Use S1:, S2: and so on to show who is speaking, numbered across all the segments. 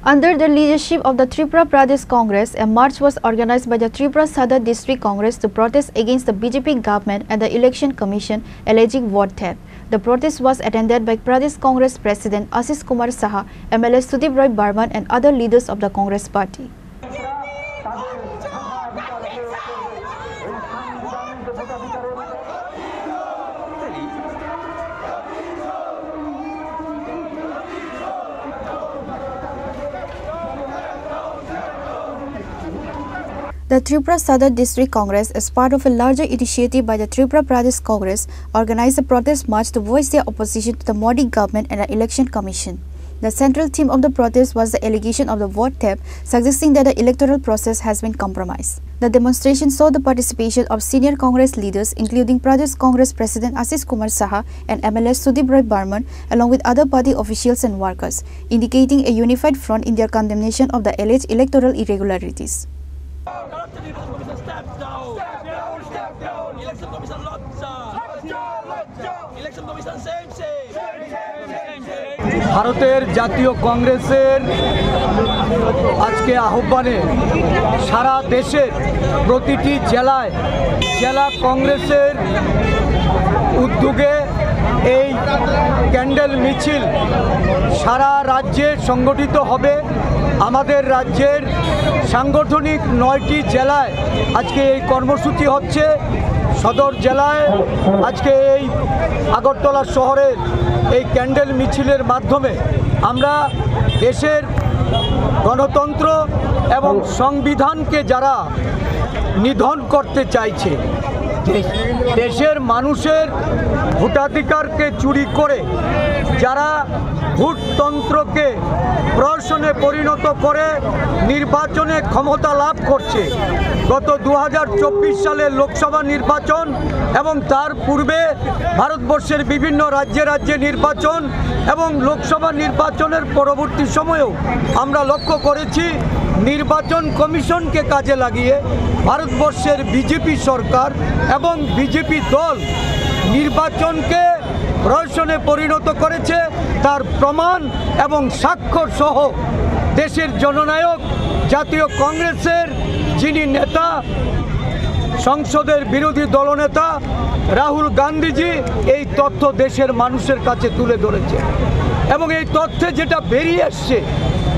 S1: Under the leadership of the Tripura Pradesh Congress, a march was organized by the Tripura Sadar District Congress to protest against the BJP government and the Election Commission alleging vote theft. The protest was attended by Pradesh Congress President Ashish Kumar Saha, MLA Sudip Roy Barman and other leaders of the Congress party. The Tripura Sadar District Congress, as part of a larger initiative by the Tripura Pradesh Congress, organized a protest march to voice their opposition to the Modi government and the Election Commission. The central theme of the protest was the allegation of the vote theft, suggesting that the electoral process has been compromised. The demonstration saw the participation of senior Congress leaders, including Pradesh Congress President Ashish Kumar Saha and MLA Sudip Roy Barman, along with other party officials and workers, indicating a unified front in their condemnation of the alleged electoral irregularities.
S2: ভারতের জাতীয় কংগ্রেসের আজকে আহ্বানে সারা দেশের প্রতিটি জেলায় জেলা কংগ্রেসের উদ্যোগে এই ক্যান্ডেল মিছিল সারা রাজ্যে সংগঠিত হবে। আমাদের রাজ্যের সাংগঠনিক 9টি জেলায় আজকে এই কর্মসূচি হচ্ছে। সদর জেলায় আজকে এই আগরতলা শহরের এই ক্যান্ডেল মিছিলের মাধ্যমে আমরা দেশের গণতন্ত্র এবং সংবিধানকে যারা নিধন করতে চাইছে, দেশের মানুষের ভোটাধিকারকে চুরি করে যারা ভোটতন্ত্রকে প্রহসনে পরিণত করে নির্বাচনে ক্ষমতা লাভ করছে, গত 2024 সালের লোকসভা নির্বাচন এবং তার পূর্বে ভারতবর্ষের বিভিন্ন রাজ্যে রাজ্যে নির্বাচন এবং লোকসভা নির্বাচনের পরবর্তী সময়েও আমরা লক্ষ্য করেছি নির্বাচন কমিশনকে কাজে লাগিয়ে ভারতবর্ষের বিজেপি সরকার এবং বিজেপি দল নির্বাচনকে প্রহসনে পরিণত করেছে। তার প্রমাণ এবং স্বাক্ষর সহ দেশের জননায়ক জাতীয় কংগ্রেসের যিনি নেতা, সংসদের বিরোধী দলনেতা রাহুল গান্ধীজি এই তথ্য দেশের মানুষের কাছে তুলে ধরেছে এবং এই তথ্যে যেটা বেরিয়ে আসছে,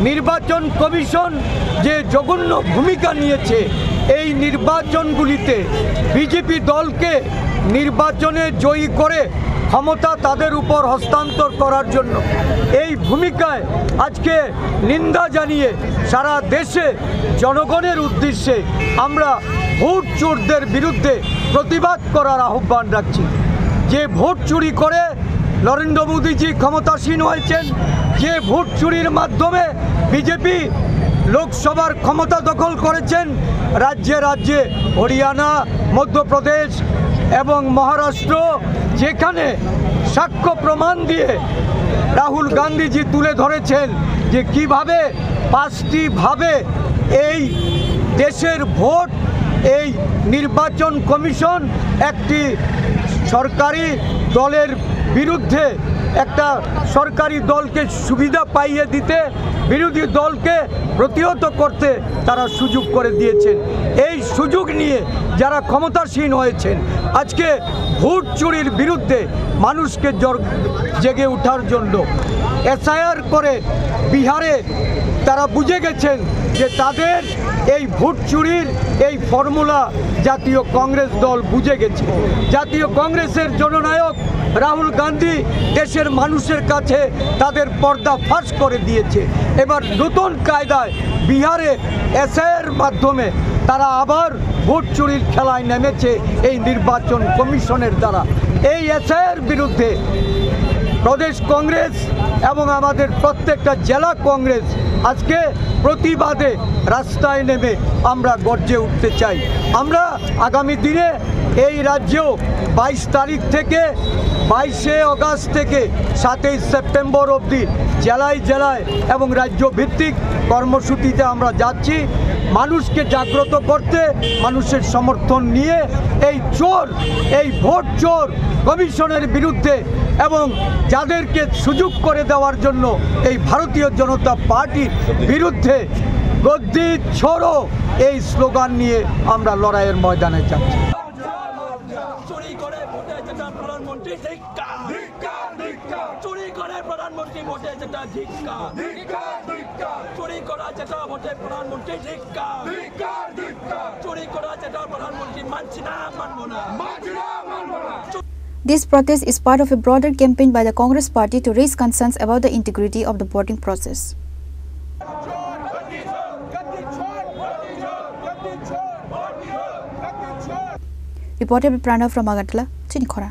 S2: নির্বাচন কমিশন যে জঘন্য ভূমিকা নিয়েছে এই নির্বাচনগুলিতে বিজেপি দলকে নির্বাচনে জয়ী করে ক্ষমতা তাদের উপর হস্তান্তর করার জন্য, এই ভূমিকায় আজকে নিন্দা জানিয়ে সারা দেশে জনগণের উদ্দেশ্যে আমরা ভোট চোরদের বিরুদ্ধে প্রতিবাদ করার আহ্বান রাখছি। যে ভোট চুরি করে নরেন্দ্র মোদীজি ক্ষমতাসীন হয়েছেন, যে ভোট চুরির মাধ্যমে বিজেপি লোকসভার ক্ষমতা দখল করেছেন, রাজ্যে রাজ্যে হরিয়ানা, মধ্যপ্রদেশ এবং মহারাষ্ট্র, যেখানে সাক্ষ্য প্রমাণ দিয়ে রাহুল গান্ধীজি তুলে ধরেছেন যে কিভাবে 5টি ভাবে এই দেশের ভোট এই নির্বাচন কমিশন একটি সরকারি দলের বিরুদ্ধে একটা সরকারি দলকে সুবিধা পাইয়ে দিতে বিরোধী দলকে প্রতিহত করতে তারা সুযোগ করে দিয়েছেন। এই সুযোগ নিয়ে যারা ক্ষমতাসীন হয়েছেন আজকে ভোট চুরির বিরুদ্ধে মানুষকে জেগে ওঠার জন্য এসআইআর করে বিহারে তারা বুঝে গেছেন যে তাদের এই ভোট চুরির এই ফর্মুলা জাতীয় কংগ্রেস দল বুঝে গেছে। জাতীয় কংগ্রেসের জননায়ক রাহুল গান্ধী দেশের মানুষের কাছে তাদের পর্দা ফাঁস করে দিয়েছে। এবার নতুন কায়দায় বিহারে এসআইআর মাধ্যমে তারা আবার ভোট চুরির খেলায় নেমেছে এই নির্বাচন কমিশনের দ্বারা। এই এসআইআর বিরুদ্ধে প্রদেশ কংগ্রেস এবং আমাদের প্রত্যেকটা জেলা কংগ্রেস আজকে প্রতিবাদে রাস্তায় নেমে আমরা গর্জে উঠতে চাই। আমরা আগামী দিনে এই রাজ্যেও 22 তারিখ থেকে 22শে আগস্ট থেকে 7ই সেপ্টেম্বর অবধি জেলায় জেলায় এবং রাজ্য ভিত্তিক কর্মসূচিতে আমরা যাচ্ছি। মানুষকে জাগ্রত করতে, মানুষের সমর্থন নিয়ে এই ভোট চোর কমিশনের বিরুদ্ধে এবং যাদেরকে সুযোগ করে দেওয়ার জন্য এই ভারতীয় জনতা পার্টির বিরুদ্ধে গদ্দি ছোড়ো এই স্লোগান নিয়ে আমরা লড়াইয়ের ময়দানে যাচ্ছি।
S3: চুরি করে ভোটে যেটা প্রধানমন্ত্রী চুরি করে প্রধানমন্ত্রী ভোটে যেটা চুরি করা যেটা ভোটে প্রধানমন্ত্রী চুরি করা যেটা প্রধানমন্ত্রী মানছি না, মানবো না।
S1: This protest is part of a broader campaign by the Congress Party to raise concerns about the integrity of the voting process. Reported by Pranav from Agartala, Chinikhora.